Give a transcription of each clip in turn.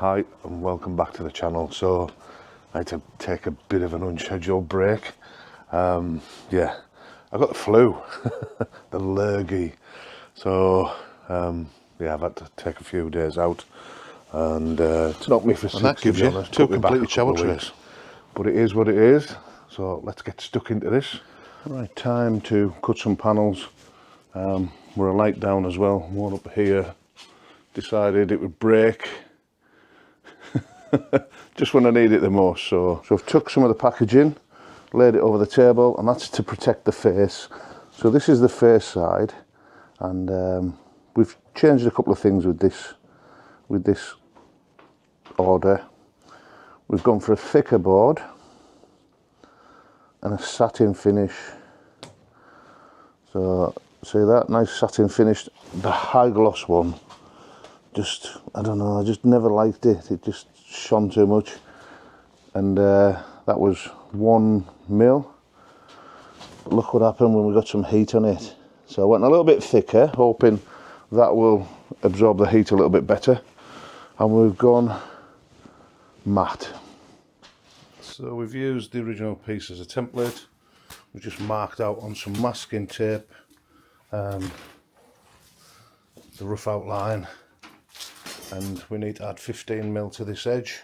Hi and welcome back to the channel. So I had to take a bit of an unscheduled break. Yeah, I got the flu, the lurgy. So yeah, I've had to take a few days out, and it's knocked me for six. And that gives you two completed shower trays. But it is what it is. So let's get stuck into this. Right, time to cut some panels. We're a light down as well. One up here. Decided it would break just when I need it the most. So I've took some of the packaging, laid it over the table, and that's to protect the face. So this is the face side, and we've changed a couple of things with this order. We've gone for a thicker board and a satin finish. So see that nice satin finish. The high gloss one, just I don't know, I just never liked it. It just shone too much, and that was 1 mil. Look what happened when we got some heat on it. So I went a little bit thicker, hoping that will absorb the heat a little bit better, and we've gone matte. So we've used the original piece as a template. We've just marked out on some masking tape the rough outline, and we need to add 15 mil to this edge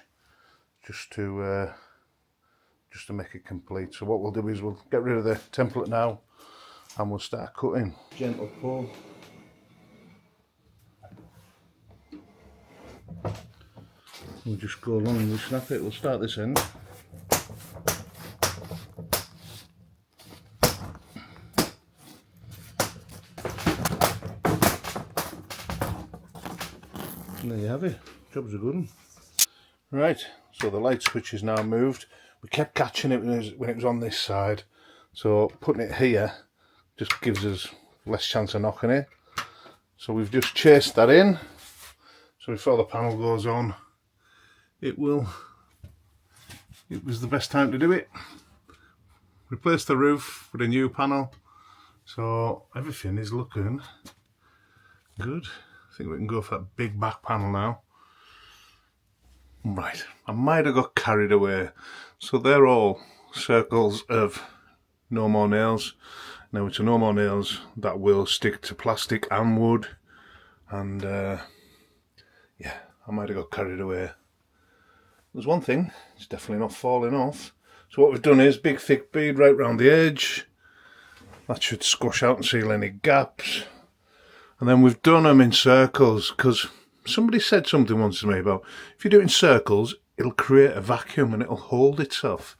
just to make it complete. So what we'll do is we'll get rid of the template now and we'll start cutting. Gentle pull. We'll just go along and we'll snap it. We'll start this end. And there you have it. Job's a good one. Right, so the light switch is now moved. We kept catching it when it was on this side, so putting it here just gives us less chance of knocking it. So we've just chased that in, so before the panel goes on, it was the best time to do it. Replace the roof with a new panel, so everything is looking good. I think we can go for that big back panel now. Right, I might have got carried away. So they're all circles of no more nails. Now it's a no more nails that will stick to plastic and wood, and yeah, I might have got carried away. There's one thing, it's definitely not falling off. So what we've done is big thick bead right round the edge. That should squash out and seal any gaps. And then we've done them in circles, because somebody said something once to me about if you do it in circles, it'll create a vacuum and it'll hold itself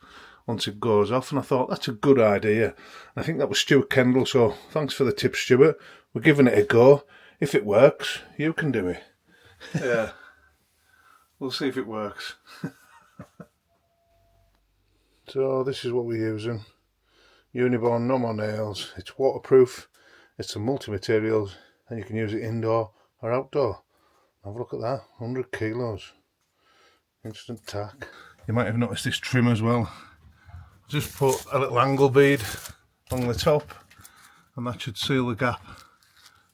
once it goes off. And I thought that's a good idea. And I think that was Stuart Kendall, so thanks for the tip, Stuart. We're giving it a go. If it works, you can do it. Yeah, we'll see if it works. So this is what we're using. Unibond, no more nails. It's waterproof. It's a multi-materials, and you can use it indoor or outdoor. Have a look at that, 100 kilos. Instant tack. You might have noticed this trim as well. Just put a little angle bead along the top, and that should seal the gap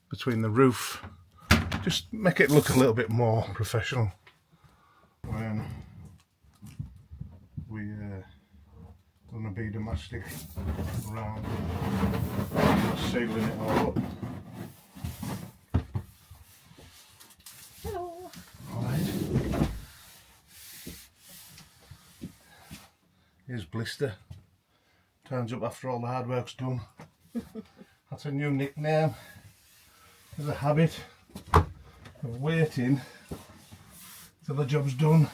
between the roof. Just make it look a little bit more professional. When we done a bead of mastic around, sealing it all up. Alright. Here's Blister. Turns up after all the hard work's done. That's a new nickname. There's a habit of waiting till the job's done.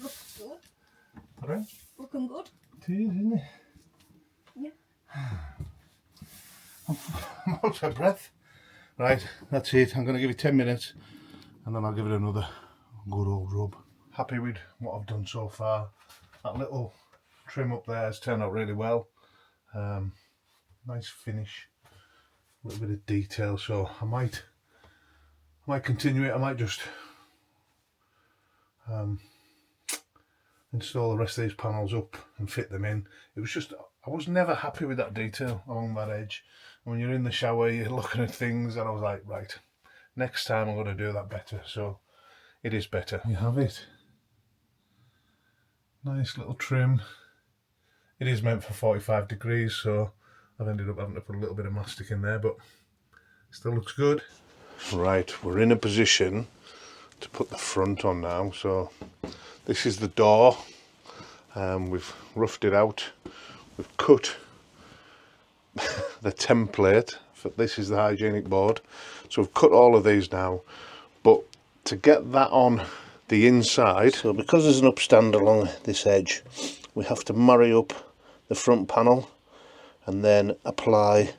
Looks good. Alright? Looking good. It is, isn't it? Yeah. I'm out of breath. Right, that's it. I'm going to give it 10 minutes and then I'll give it another good old rub. Happy with what I've done so far. That little trim up there has turned out really well. Nice finish, a little bit of detail. So I might continue it. I might just install the rest of these panels up and fit them in. It was just, I was never happy with that detail along that edge. When you're in the shower, you're looking at things, and I was like, right, next time I'm going to do that better. So it is better. You have it. Nice little trim. It is meant for 45 degrees, so I've ended up having to put a little bit of mastic in there, but still looks good. Right, we're in a position to put the front on now. So this is the door. We've roughed it out. We've cut the template for this is the hygienic board. So we've cut all of these now, but to get that on the inside, so because there's an upstand along this edge, we have to marry up the front panel and then apply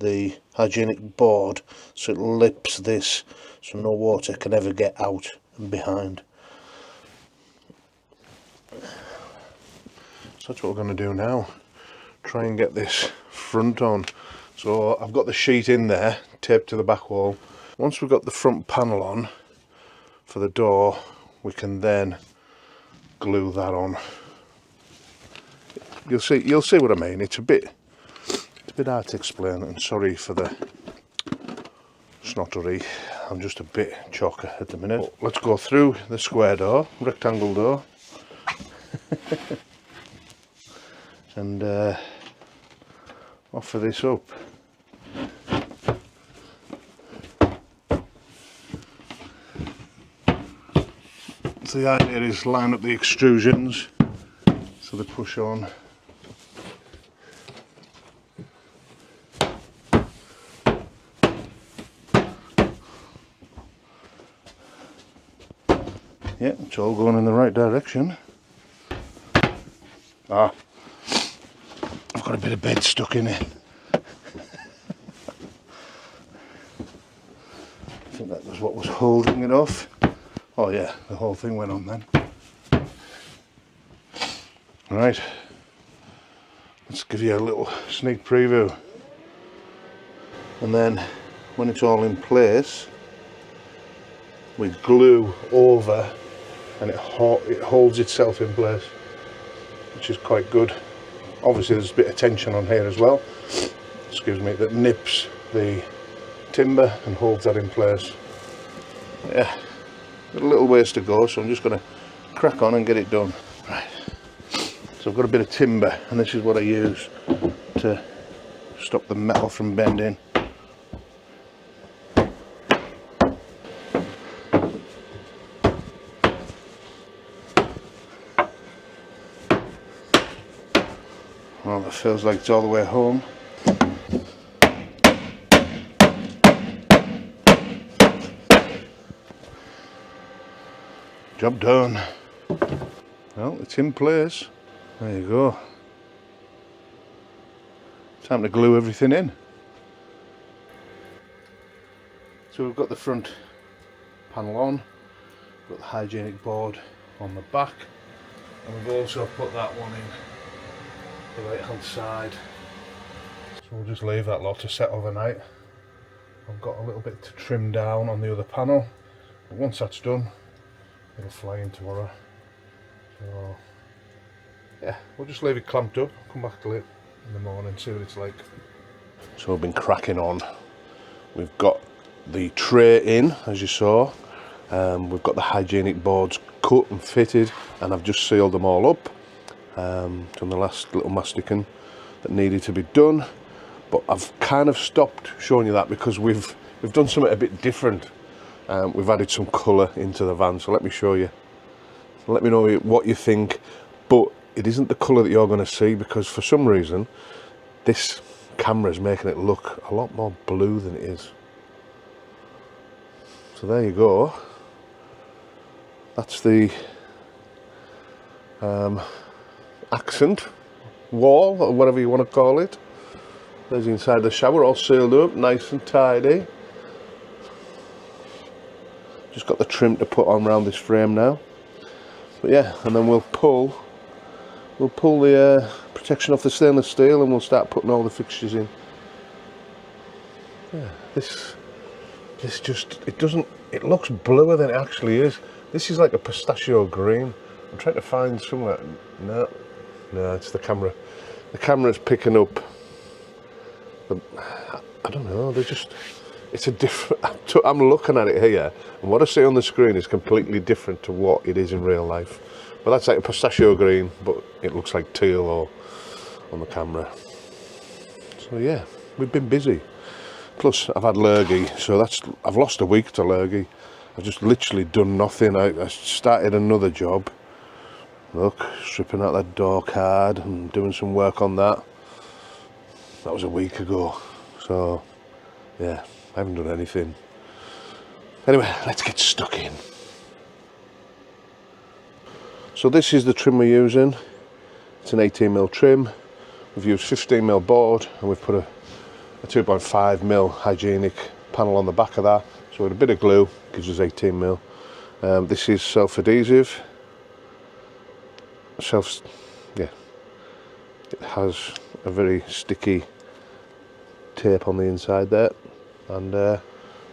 the hygienic board so it lips this so no water can ever get out and behind. So that's what we're going to do now, try and get this front on. So I've got the sheet in there taped to the back wall. Once we've got the front panel on for the door, we can then glue that on. You'll see what I mean. It's a bit hard to explain, and sorry for the snottery. I'm just a bit chocker at the minute. But let's go through the square door, rectangle door, and offer this up. So the idea is line up the extrusions so they push on. Yeah, it's all going in the right direction. I've got a bit of bed stuck in it. I think that was what was holding it off. Oh yeah, the whole thing went on then. Right, let's give you a little sneak preview. And then when it's all in place, we glue over and it holds itself in place, which is quite good. Obviously there's a bit of tension on here as well, excuse me, that nips the timber and holds that in place. Yeah, got a little ways to go, so I'm just going to crack on and get it done. Right, so I've got a bit of timber and this is what I use to stop the metal from bending. Well, it feels like it's all the way home. Job done. Well, it's in place. There you go. Time to glue everything in. So we've got the front panel on, we've got the hygienic board on the back, and we've also put that one in the right hand side. So we'll just leave that lot to set overnight. I've got a little bit to trim down on the other panel, but once that's done it'll fly in tomorrow. So yeah, we'll just leave it clamped up, come back to it in the morning, see what it's like. So we've been cracking on. We've got the tray in, as you saw. We've got the hygienic boards cut and fitted, and I've just sealed them all up. Done the last little masticing that needed to be done, but I've kind of stopped showing you that because we've done something a bit different. We've added some colour into the van, so let me show you. Let me know what you think, but it isn't the colour that you're going to see because for some reason this camera is making it look a lot more blue than it is. So there you go. That's the accent wall, or whatever you want to call it. There's inside the shower, all sealed up, nice and tidy. Just got the trim to put on around this frame now. But yeah, and then we'll pull the protection off the stainless steel and we'll start putting all the fixtures in. Yeah, this just, it looks bluer than it actually is. This is like a pistachio green. I'm trying to find somewhere. No, it's the camera. The camera's picking up. I don't know, it's a different, I'm looking at it here, and what I see on the screen is completely different to what it is in real life. But that's like a pistachio green, but it looks like teal or on the camera. So yeah, we've been busy. Plus I've had lurgy, so I've lost a week to lurgy. I've just literally done nothing. I started another job. Look, stripping out that door card and doing some work on that. That was a week ago. So yeah, I haven't done anything. Anyway, let's get stuck in. So this is the trim we're using. It's an 18mm trim. We've used 15mm board, and we've put a 2.5mm hygienic panel on the back of that. So with a bit of glue, gives us 18mm. This is self-adhesive. Yeah, it has a very sticky tape on the inside there, and we're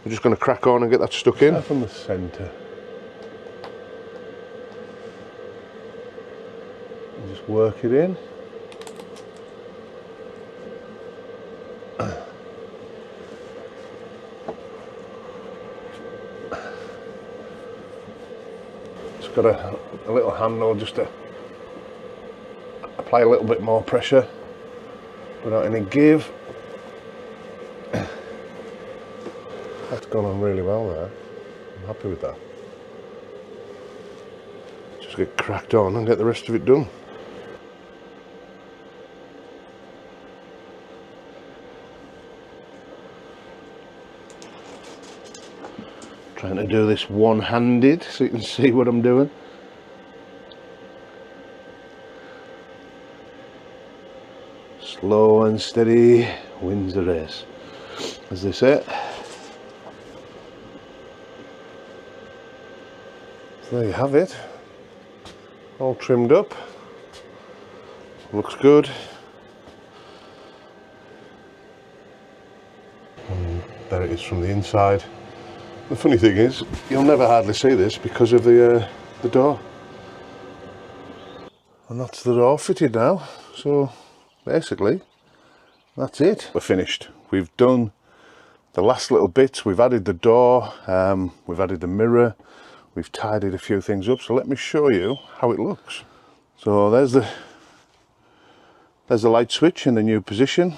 just going to crack on and get that stuck in. From the centre. Just work it in. It's got a little handle just to apply a little bit more pressure without any give. That's gone on really well there. I'm happy with that. Just get cracked on and get the rest of it done. Trying to do this one-handed so you can see what I'm doing. Slow and steady wins the race, as they say. So there you have it, all trimmed up, looks good. And there it is from the inside. The funny thing is, you'll never hardly see this because of the door. And that's the door fitted now, so basically that's it. We're finished. We've done the last little bits. We've added the door, we've added the mirror, we've tidied a few things up, so let me show you how it looks. So there's the light switch in the new position.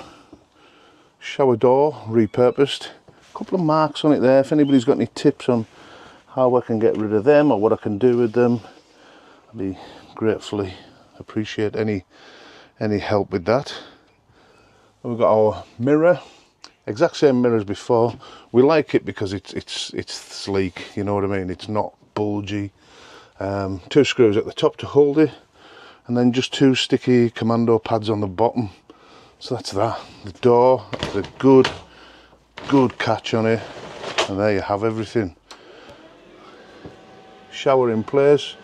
Shower door repurposed. A couple of marks on it there. If anybody's got any tips on how I can get rid of them or what I can do with them, I'd be gratefully appreciate any help with that. And we've got our mirror, exact same mirror as before. We like it because it's sleek, you know what I mean, it's not bulgy. 2 screws at the top to hold it, and then just 2 sticky commando pads on the bottom. So that's that. The door has a good catch on it, and there you have everything. Shower in place.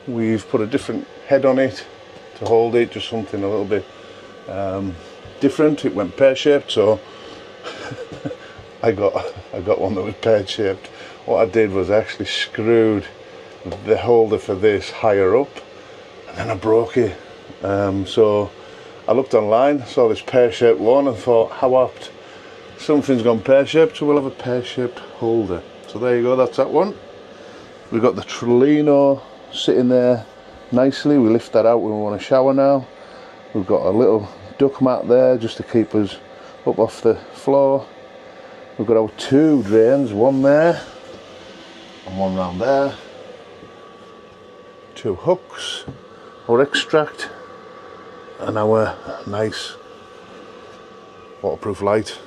We've put a different head on it to hold it, just something a little bit different. It went pear-shaped, so I got one that was pear-shaped. What I did was I actually screwed the holder for this higher up, and then I broke it. So I looked online, saw this pear-shaped one, and thought, how apt, something's gone pear-shaped, so we'll have a pear-shaped holder. So there you go, that's that one. We've got the Trolino sitting there nicely. We lift that out when we want to shower now. We've got a little duck mat there just to keep us up off the floor. We've got our 2 drains, one there and one round there. 2 hooks, our extract, and our nice waterproof light,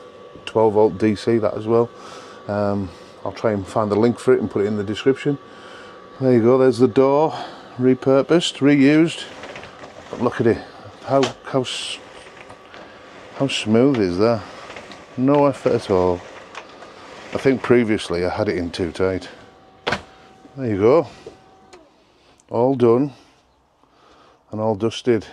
12 volt DC that as well. I'll try and find the link for it and put it in the description. There you go, there's the door, repurposed, reused. But look at it, how smooth is that? No effort at all. I think previously I had it in too tight. There you go, all done and all dusted.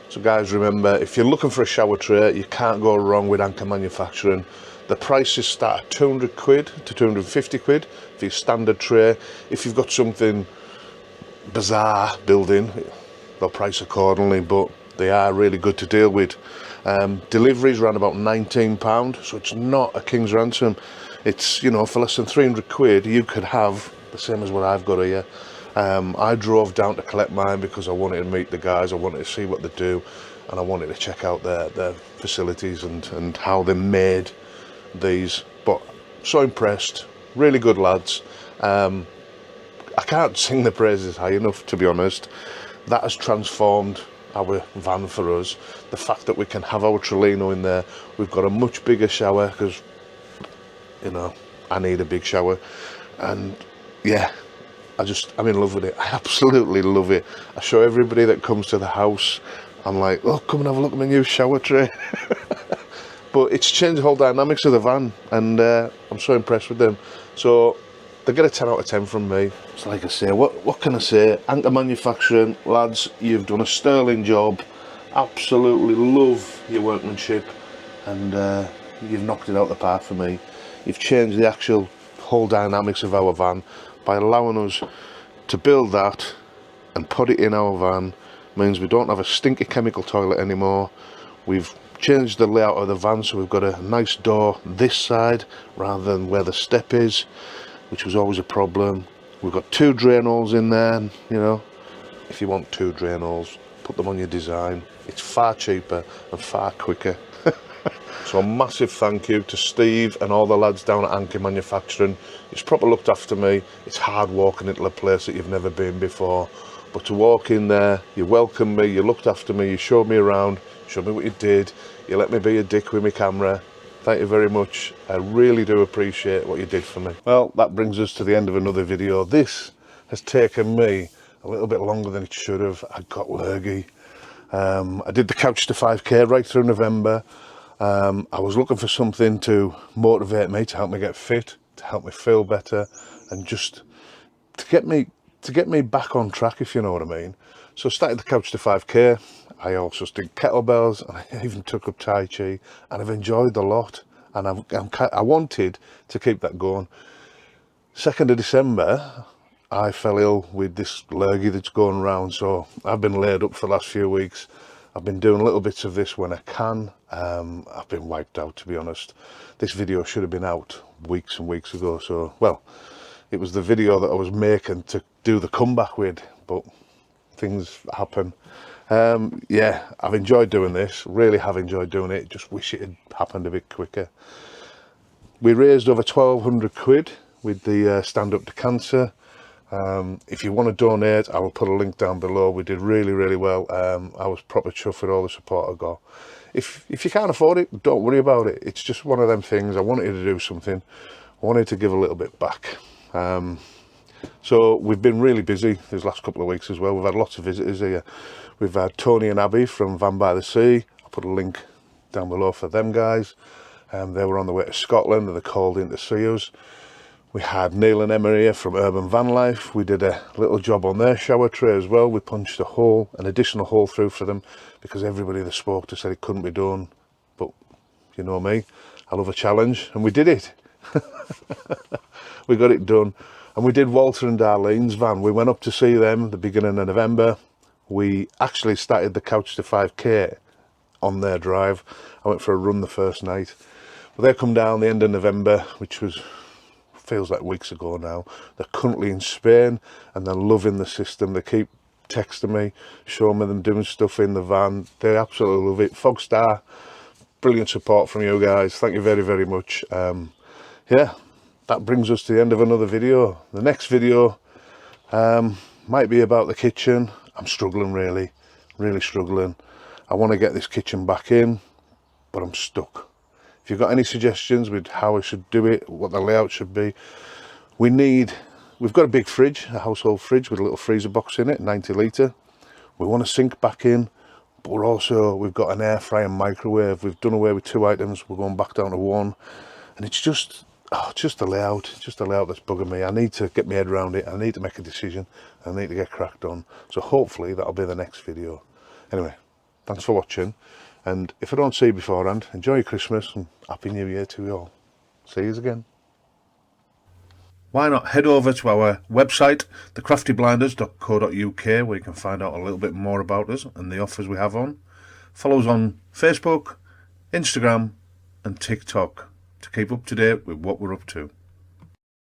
So guys, remember, if you're looking for a shower tray, you can't go wrong with Anchor Manufacturing. The prices start at 200 quid to 250 quid for your standard tray. If you've got something bizarre building, they'll price accordingly, but they are really good to deal with. Deliveries around about £19, so it's not a king's ransom. It's, you know, for less than 300 quid you could have the same as what I've got here. I drove down to collect mine because I wanted to meet the guys, I wanted to see what they do, and I wanted to check out their facilities and how they made these. But so impressed, really good lads. I can't sing the praises high enough, to be honest. That has transformed our van for us. The fact that we can have our Trelino in there, we've got a much bigger shower because, you know, I need a big shower. And yeah, I'm in love with it. I absolutely love it. I show everybody that comes to the house, I'm like, oh, come and have a look at my new shower tray. But it's changed the whole dynamics of the van, and I'm so impressed with them. So they get a 10 out of 10 from me. So like I say, what can I say? Anchor Manufacturing, lads, you've done a sterling job. Absolutely love your workmanship, and you've knocked it out the park for me. You've changed the actual whole dynamics of our van by allowing us to build that and put it in our van. Means we don't have a stinky chemical toilet anymore. We've changed the layout of the van, so we've got a nice door this side rather than where the step is, which was always a problem. We've got 2 drain holes in there, and, you know, if you want 2 drain holes, put them on your design. It's far cheaper and far quicker. So a massive thank you to Steve and all the lads down at Anchor Manufacturing. It's proper looked after me. It's hard walking into a place that you've never been before, but to walk in there, you welcomed me, you looked after me, you showed me around, showed me what you did, you let me be a dick with my camera. Thank you very much. I really do appreciate what you did for me. Well, that brings us to the end of another video. This has taken me a little bit longer than it should have. I got lurgy. I did the couch to 5k right through November. I was looking for something to motivate me, to help me get fit, to help me feel better, and just to get me back on track, if you know what I mean. So I started the couch to 5k. I also did kettlebells, and I even took up Tai Chi, and I've enjoyed a lot, and I wanted to keep that going. 2nd of December, I fell ill with this lurgy that's going around, so I've been laid up for the last few weeks. I've been doing little bits of this when I can. I've been wiped out, to be honest. This video should have been out weeks and weeks ago, so, well, it was the video that I was making to do the comeback with, but things happen. Yeah, I've enjoyed doing this, really have enjoyed doing it, just wish it had happened a bit quicker. We raised over 1,200 quid with the Stand Up to Cancer. If you want to donate, I will put a link down below. We did really, really well. I was proper chuffed with all the support I got. If you can't afford it, don't worry about it. It's just one of them things. I wanted to do something. I wanted to give a little bit back. So we've been really busy these last couple of weeks as well. We've had lots of visitors here. We've had Tony and Abby from Van by the Sea. I'll put a link down below for them guys. They were on the way to Scotland and they called in to see us. We had Neil and Emma here from Urban Van Life. We did a little job on their shower tray as well. We punched an additional hole through for them because everybody that spoke to said it couldn't be done. But you know me, I love a challenge, and we did it. We got it done. And we did Walter and Darlene's van. We went up to see them at the beginning of November. We actually started the couch to 5k on their drive. I went for a run the first night. But they come down the end of November, which feels like weeks ago now. They're currently in Spain and they're loving the system. They keep texting me, showing me them doing stuff in the van. They absolutely love it. Fogstar, brilliant support from you guys. Thank you very, very much. Yeah, that brings us to the end of another video. The next video might be about the kitchen. I'm struggling, really struggling. I want to get this kitchen back in, but I'm stuck. If you've got any suggestions with how I should do it, what the layout should be, we've got a big fridge, a household fridge with a little freezer box in it, 90 litre. We want a sink back in, but we've got an air fryer and microwave. We've done away with 2 items, we're going back down to 1, and it's just the layout that's bugging me. I need to get my head around it. I need to make a decision. I need to get cracked on. So hopefully that'll be the next video. Anyway, thanks for watching. And if I don't see you beforehand, enjoy your Christmas and Happy New Year to you all. See you again. Why not head over to our website, thecraftyblinders.co.uk, where you can find out a little bit more about us and the offers we have on. Follow us on Facebook, Instagram and TikTok to keep up to date with what we're up to.